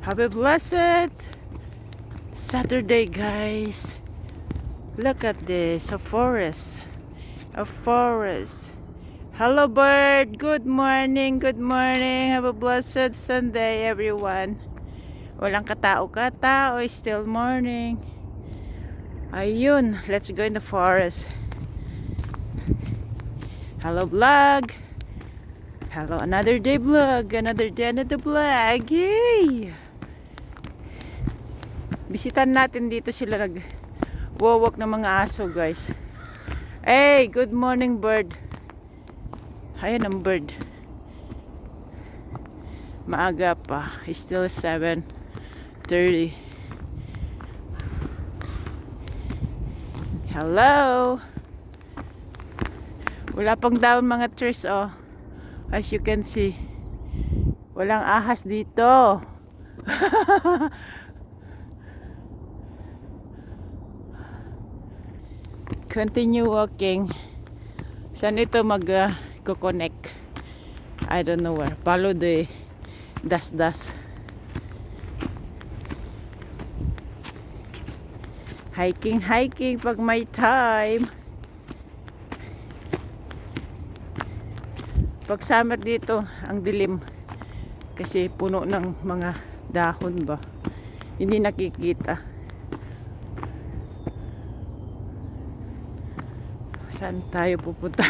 Have a blessed Saturday, guys. Look at this, a forest. A forest. Hello, bird. Good morning. Good morning. Have a blessed Sunday, everyone. Walang katao-katao. It's still morning. Ayun. Let's go in the forest. Hello, vlog. Hello, another day vlog. Another day, another vlog. Yay! Bisitan natin dito sila nag-walk ng mga aso, guys. Hey, good morning, bird. Ayan ang bird. Maaga pa. It's still 7:30. Hello. Wala pang down mga trees, oh. As you can see. Walang ahas dito. Continue walking. Saan ito mag-connect? I don't know where. Follow the dust. Hiking pag may time. Pag summer dito, ang dilim. Kasi puno ng mga dahon ba. Hindi nakikita. Saan tayo pupunta?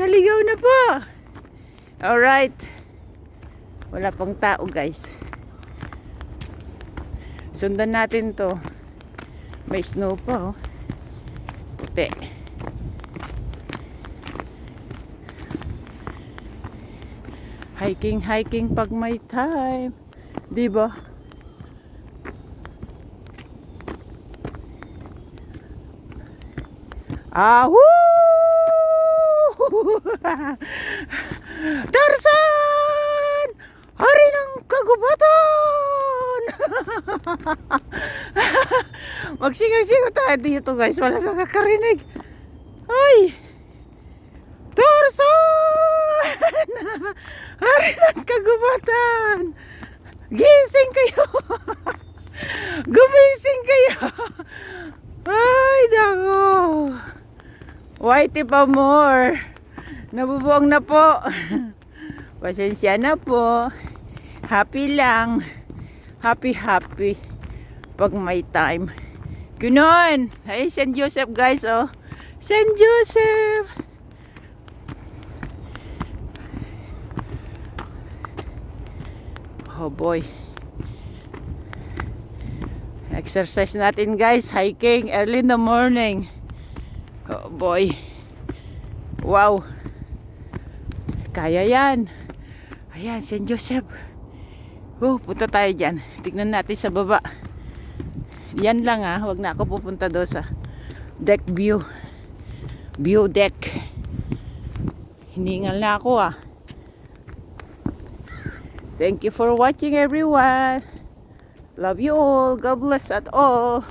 Naligaw na po. Alright. Wala pang tao, guys. Sundan natin to. May snow pa, oh. Puti. Hiking pag may time. Diba? Ahoo! Tarzan! Hari ng kagubatan! Magsingaw-singaw tayo dito, guys. Wala nakakarinig. Ay! Tarzan! Hari ng kagubatan! Gising kayo! Gumising kayo! Ay, nako! Whitey pa more. Nabubuang na po. Pasensya na po. Happy lang. Happy. Pag may time. Ganon. Ay, St. Joseph, guys, oh. St. Joseph. Oh, boy. Exercise natin, guys. Hiking early in the morning. Oh boy. Wow. Kaya yan. Ayan, St. Joseph. Oh, punta tayo dyan. Tignan natin sa baba. Yan lang, ha. Huwag na ako pupunta doon sa deck view. View deck. Hiningal na ako, ah. Thank you for watching, everyone. Love you all. God bless at all.